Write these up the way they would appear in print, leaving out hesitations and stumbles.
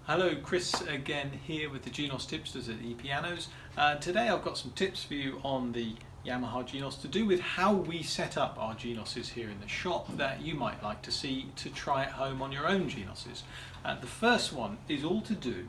Hello, Chris again here with the Genos Tipsters at ePianos. Today I've got some tips for you on the Yamaha Genos to do with how we set up our Genoses here in the shop that you might like to see to try at home on your own Genoses. The first one is all to do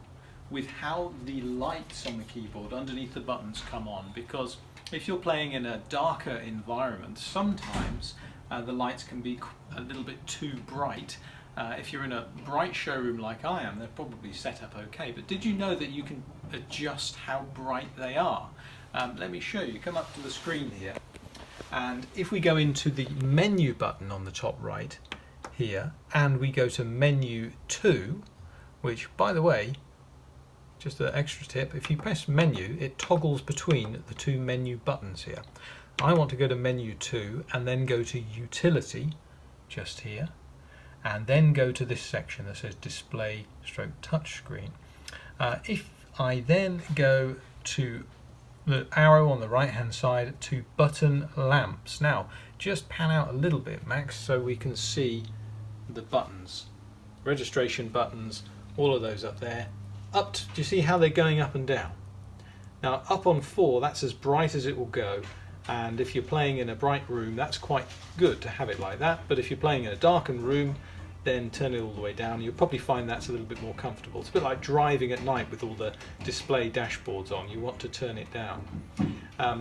with how the lights on the keyboard underneath the buttons come on, because if you're playing in a darker environment, sometimes the lights can be a little bit too bright. If you're in a bright showroom like I am, they're probably set up okay, but did you know that you can adjust how bright they are? Let me show you. Come up to the screen here, and if we go into the menu button on the top right here, and we go to menu 2, which, by the way, just an extra tip, if you press menu, it toggles between the two menu buttons here. I want to go to menu 2 and then go to utility, just here, and then go to this section that says display stroke touchscreen. If I then go to the arrow on the right hand side to button lamps, now just pan out a little bit, Max, so we can see the buttons, registration buttons, all of those up there. Do you see how they're going up and down? Now up on 4, that's as bright as it will go, and if you're playing in a bright room, that's quite good to have it like that. But if you're playing in a darkened room, then turn it all the way down. You'll probably find that's a little bit more comfortable. It's a bit like driving at night with all the display dashboards on. You want to turn it down.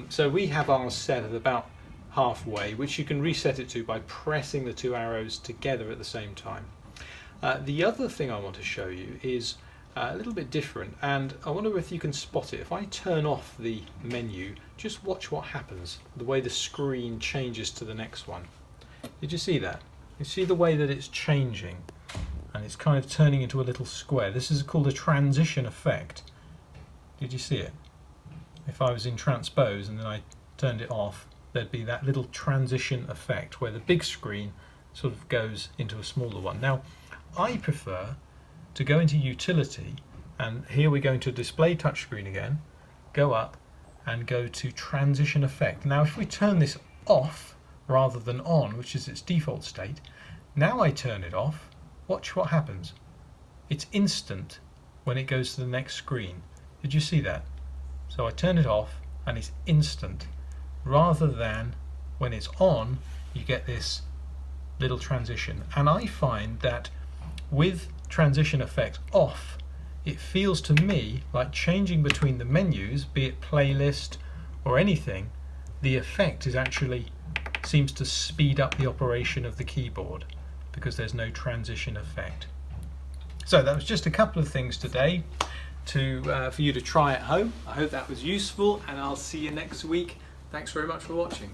So we have ours set at about halfway, which you can reset it to by pressing the two arrows together at the same time. The other thing I want to show you is a little bit different, and I wonder if you can spot it. If I turn off the menu, just watch what happens, the way the screen changes to the next one. Did you see that? You see the way that it's changing, and it's kind of turning into a little square. This is called a transition effect. Did you see it? If I was in transpose and then I turned it off, there'd be that little transition effect where the big screen sort of goes into a smaller one. Now, I prefer to go into utility, and here we're going to display touchscreen again, go up and go to transition effect. Now if we turn this off rather than on, which is its default state, now I turn it off, watch what happens. It's instant when it goes to the next screen. Did you see that? So I turn it off and it's instant, rather than when it's on you get this little transition. And I find that with transition effect off, it feels to me like changing between the menus, be it playlist or anything, the effect is actually seems to speed up the operation of the keyboard because there's no transition effect. So that was just a couple of things today for you to try at home. I hope that was useful, and I'll see you next week. Thanks very much for watching.